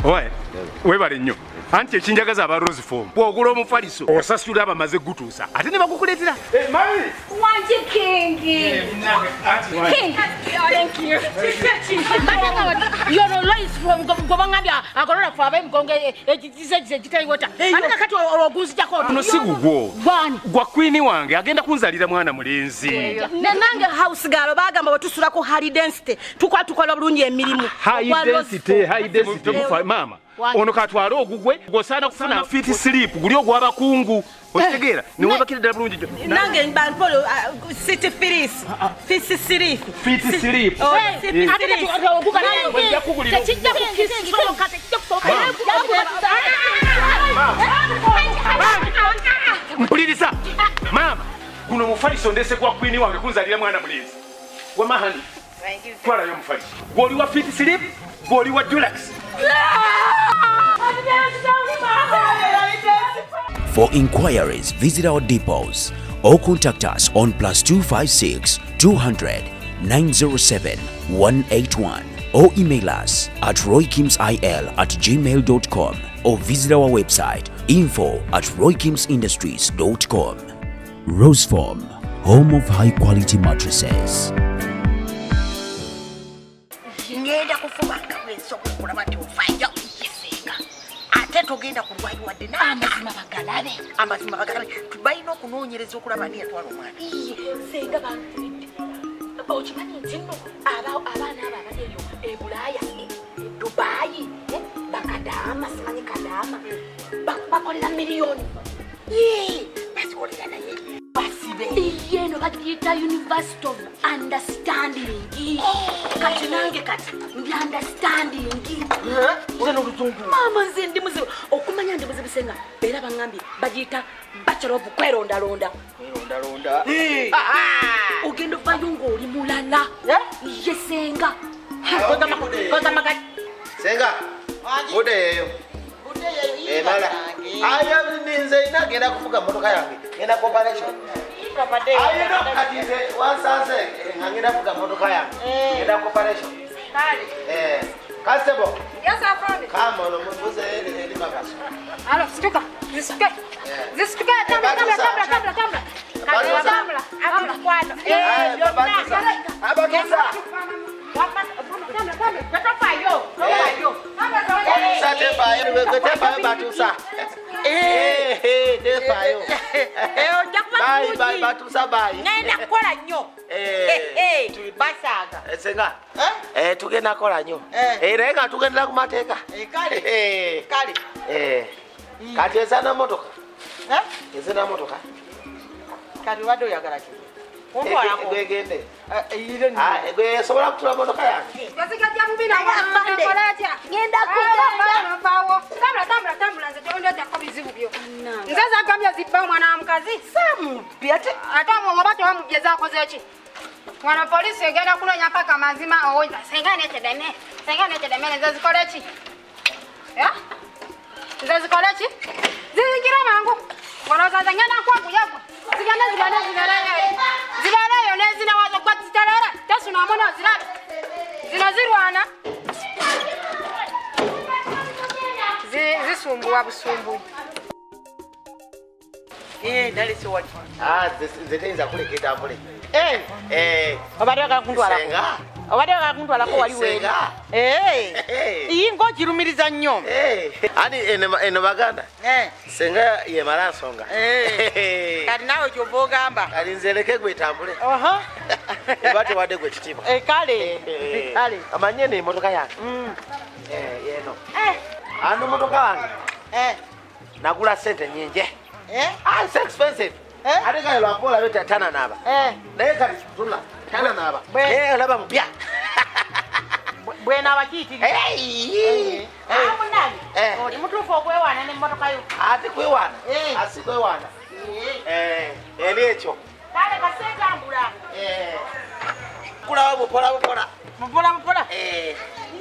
Oye, webale nnyo. Anti ekinjagaza aba Rose Form. Bw'ogula omufaliso osasula abamaze gutuusa. Ate ne bakukuleetera. Mami! Wanji Kingi! King! Thank you. You're always from Gobangabia. I got a problem going to water. Another cat or goose jack or no sigugo. One. Gwa queen wange agenda kunzalira mwana mulenzi. Nange house girl bagamba batusula high density. Tukola bulungi emirimu. High density mama. Ono katwala ogugwe gosana kufuna fit sleep guli ogwaba kungu. Otegera ni weba kidda bulungi. Nange mbampolo city firis. Fit sleep. Mpuliriza mama kuno mufaliso ndese kwa queen wange kunzalira mwana mulenzi wa mahani twala yo mufaliso goli wa fit sleep goli wa dulax. For inquiries, visit our depots or contact us on +256 200 907 181 or email us at roykimsil@gmail.com or visit our website info@roykimsindustries.com. Rose Form, home of high quality mattresses. Togenda kulwalwa dena amazima bagalabe tubayino kunoonyereza okulaba ni yatwala omwana senga bantu okimanyi ntinno abaana abo abalieyo ebulaya Dubai bakadama simanyi kadama bakolera miliyoni basikolera naye basibe no bagiyita University of Understanding kati nange kati ndi understanding uzana oluzungu mama nze ndi muzibu okumanya ndi muzibu senga era bangambye bagiyita Bachelor of kwerondalonda ogenda ovayo ng'oli mulala yesenga senga budeyo mala aya ninze inagenda kuvuga motoka yange ngenda corporation ayo katize wansanze ngenda kuvuga motoka yange ngenda corporation Constable. Yes, I found it. Come on, mbuze eli makaso. Alo, stuka. Zistuka. Tambla. Abula kwano. Abatusa. Batusa. Bye, batusa bye. Nenda kukola nnyo. Basaga. Senga. Tugenda kola nnyo. Era nga tugenda ku mateeka. Kale. Kati ezana motoka. Ezana motoka. Kati wado yagala ki. Gwegende. Gwe sobola kutula motoka yange. Yazikajja mubina ngende. Ngenda kugamba. Tambula nze tondo takko bizibu byo. Nzaza agamya zibba mwana mukazi. Samu. Biate atamo ngobato wamugeza akoze ki. Mwana polisi egenda kunonya paka mazima owoza. Senga netedeme nzazikole ki? Nzazikole ki? Zikira mangu. Wanoza ngenda kwaguyago. Zibanayo nezina wazo kwa zitarara. Tesu na mwana zirabe. Zinazirwana. Zisumbuwa busumbu. Dali so what? Zitenza kuleketa mbule. Obadde kuntwala. Senga. Obadde kuntwala ko wali we. Senga. Ingo kirumiriza nnyo. Ani eno baganda. Senga ye malansonga. Kati nawe kyova ogamba. Kali nzeleke gwe tambule. Bate wadde gwe kitiba. Kale. Amanye ne motoka yange. Yeno. Ano motoka wange. Nagula sente nyingi. It's expensive. Ate kale lwapola beta tana naba. Naye kali tula tana naba. Laba mpya. Bwena bakiti. Munani. Oli mutufu okwewana ne motoka yo. Ate kwewana. Asikwewana. Eri ekyo. Kale kasentambula. Kula bupola. Mupola.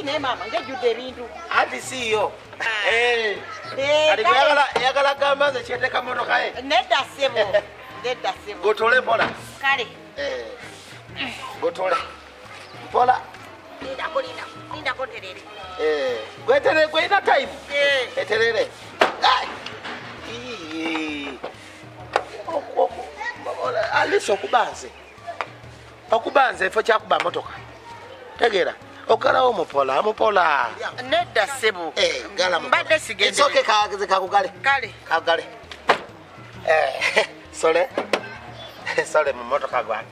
Ne mama ngejudde ebintu. Ati siyo. Yagala gamba nze kyeteka motoka ye. Nedda sebo. Gotole mpola. Kale. Gotole. Mpola. Linda. linda konterere. Gwetere gwena time. Eterere. Aliso kubanze. Okubanze efo kyakuba motoka. Tegera. Okala omupola. Nedda sebo. Galamu. Mbadde sigende. Isoke kakugale. Kagale. Sole. Sole mu motoka gwange.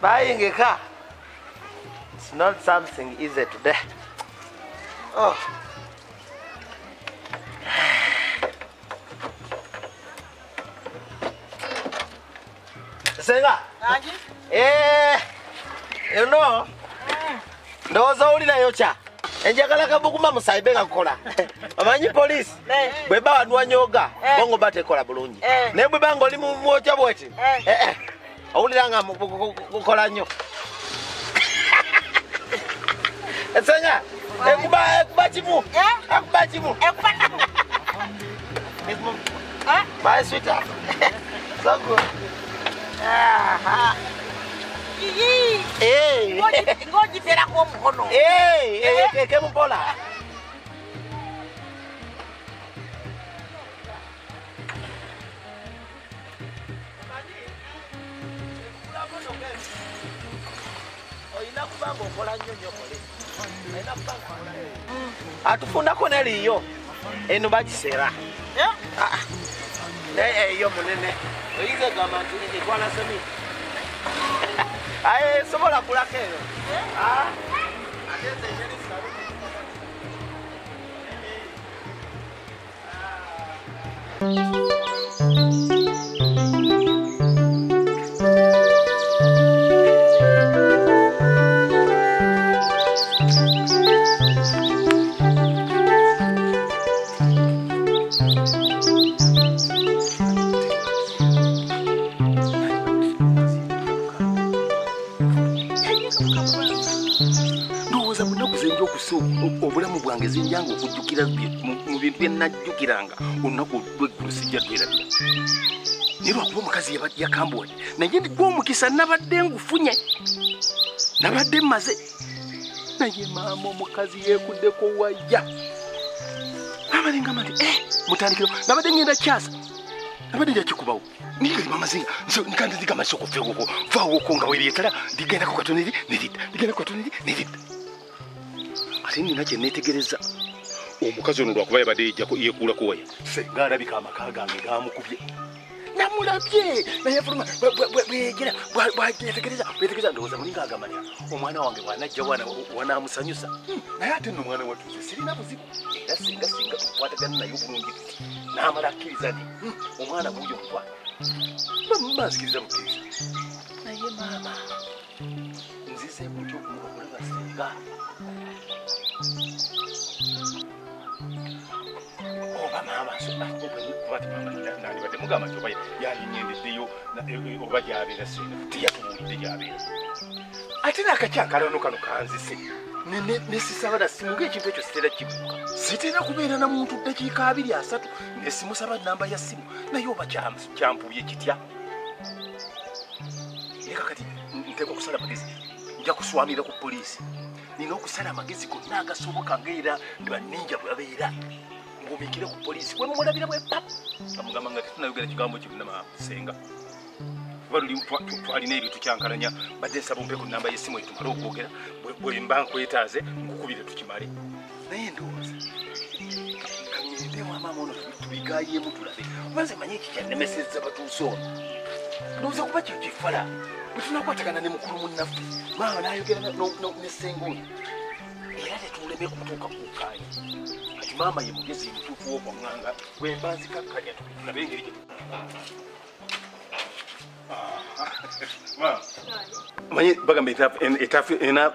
Buying a car. It's not something easy today. Oh. Senga. You know. Ndoza ulina yocha. Enjagala kabukuma musaibe ngakola. Amanyi police. Bwe ba wanwa nyoga, bongo bate kola bulungi. Ne bwe bango limu mwocha bweti. Awuliranga mukola nnyo. Senga. Ekuba chimu. Ekuba chimu. My sweetheart. So good. Ngoji tera kwa mkono. Kemu pola. Atufunda kona liyo. Eno bagisera. Yo munene. Oyize gama nti kwana semi. Aye sobola kulakero. Atese jeri sabu. Obulamu bwange zinjango okujjukira mu bintu byenajjukiranga olunaku lw'eggulusijja lwerabira. Naye lwakuba omukazi yakambwa naye ndigwa omukisa nabadde ngufunye nabadde mmaze naye maama omukazi yeekuddeko wajja abalengama nti mutandikiro nabadde ngenda kyasa nabadde njakikubawo nigali mamazinga nikandi ndigamasa okufeewoko faawoko nga weeryetala ndigendako katoneri neridda ate nina kye neetegereza omukazi ono lwakuba yabadde yeekuulako waya senga alabika amaka gange gaamukubye namulabye naye fuluma bweyegera bwetegereza ndowooza mulinga agamanya omwana wange bwanajja wanaamusanyusa naye ate nno omwana watuze sirina buzibu era singa tukwatagana naye obulungi tuti n'amala akkiriza nti omwana buuyo mutwala banzikiriza bukkiriza naye maama nziseemu nti okulaba senga oba maama mugamba nti oba yalinyendeddeyo oba gyabeera sena tiyatubuulidde gyabeera ate naakakyakalono kano kanzise nesisaba simuga ekintu ekyo sitera kibuuka sitera kubeera na muntu ddakiika 2-3 nesimusaba namba ya simu naye oba kyampubye kitya naye kakati nteeka okusala amagezi nja kuswamira ku poliisi nina okusala amagezi gonna agasoboka ngaera banninja bwe babeera ngumikire ku poliisi bwe mumulabira bwe pap amugamba nga tetunayogera kigambo kiruna masenga twalina ebyo tukyankalanya badde nsaba ompeku namba y'essimu eyo tumale okwogera bwe mba nkwetaaze nkukubire tukimale naye ndowooza kanyendemu amaama ono tubigayemu tulabe obanze manye eki kyannemesezza batuuse ono ndowooza kuba kyo kifala bwe tunakwatagana ne mukulu munnaffe maama n'ayogera nesenga oyo era tetuleme kutuuka kukaanya kati maama ye mugezi mutuufu w'okwanganga bwe mba nzikakkanya tulabe engeri gye manyi bagamba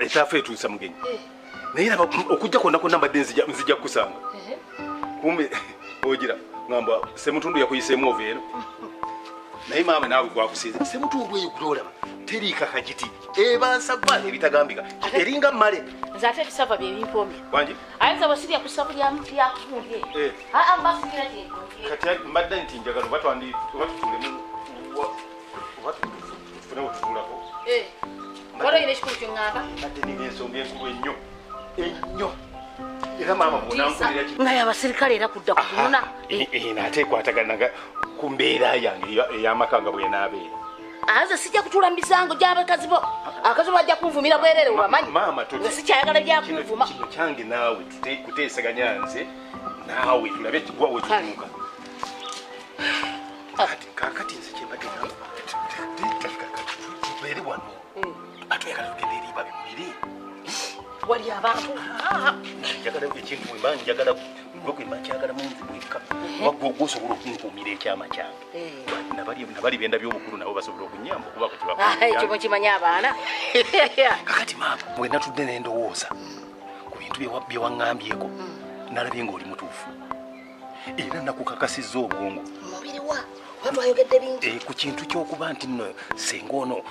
etaafu etuusa mugenyi naye raba okujja kwonna kwonna mbadde nzija kukusanga kumbe ogira ngamba semutundu yakuyiseemu ova eno naye maama naawe gwakusiiza semutundu eyo kulolaba teriika kagiti ebansaba ebitagambika eringa mmale nze ate ebisava bye bimpombye wangi ayinza bwe sirya kusabu lyakubumbye mbasigira gyegoye kati mbadde nti njagala oba tutulemu oba tufune wetutuulako Wala ine shikuru kyongamba. Ate ni ensonga enkulu ennyo. Ennyo. Era mama bonankulira ki. Ngaya abasirikale era kudda kunona. Nate kwataganaga ku mbeera yange ey'amakanga bwe naabeera. Aza sijja kutula misango gy'abakazi bo. Akazi bajja kunvumira bwerere wamanyi. Mama nze sikyayagala byakunvuma. Kino kyange naawe kuteesaganya nze naawe tulabe gwa wetutuuka. Kakati nze kyembadde naawe tubeere wano atwegala tugende eri babimulire. Wali abantu njagala ekintu bwe mba njagala gwe mba nkyagala munzi mwekka wagwe gwosobola okunkuumira ekyama kyange nabali benda by'obukulu nabo basobola okunyamba okuba ekyo mukimanya abaana. kakati maama bwe natudde n'endowooza ku bintu bye waŋŋambyeko nalabye ng'oli mutuufu era nakukakasizza obwongo mubiri wa watwayogedde bingi ku kintu ky'okuba nti nno senga ono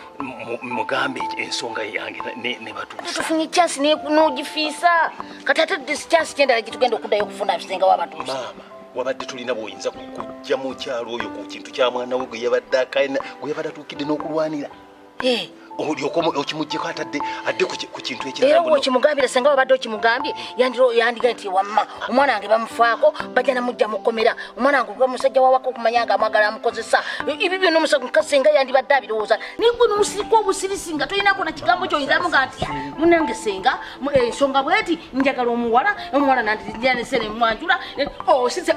mugambe ensonga yange ne batuusa tufunye chance n'ogifiisa kati ate chance kyendala gitugenda okuddayo okufuna senga wabatuusa. maama wabadde tulina bw'oyinza kujja mu kyalo oyo ku kintu kya mwana we gwe yabadde atuukidde n'okulwanira olyoka okimuggyeko adde ku kintu era okimugambira senga wabadde okimugambye yandiga nti wamma omwana wange bamufaako bajja namujja mukomera omwana wange gwe musajja wawaka okumanya nga amwagala amukozesa ebyo byonna omusaga senga yandibadde abirowooza naye gwe nomusirika obusirisi nga tolinako na kigambo kyoyinzamu nga nti munange senga ensonga bweti njagala omuwala nandijjanesene mwanjula osise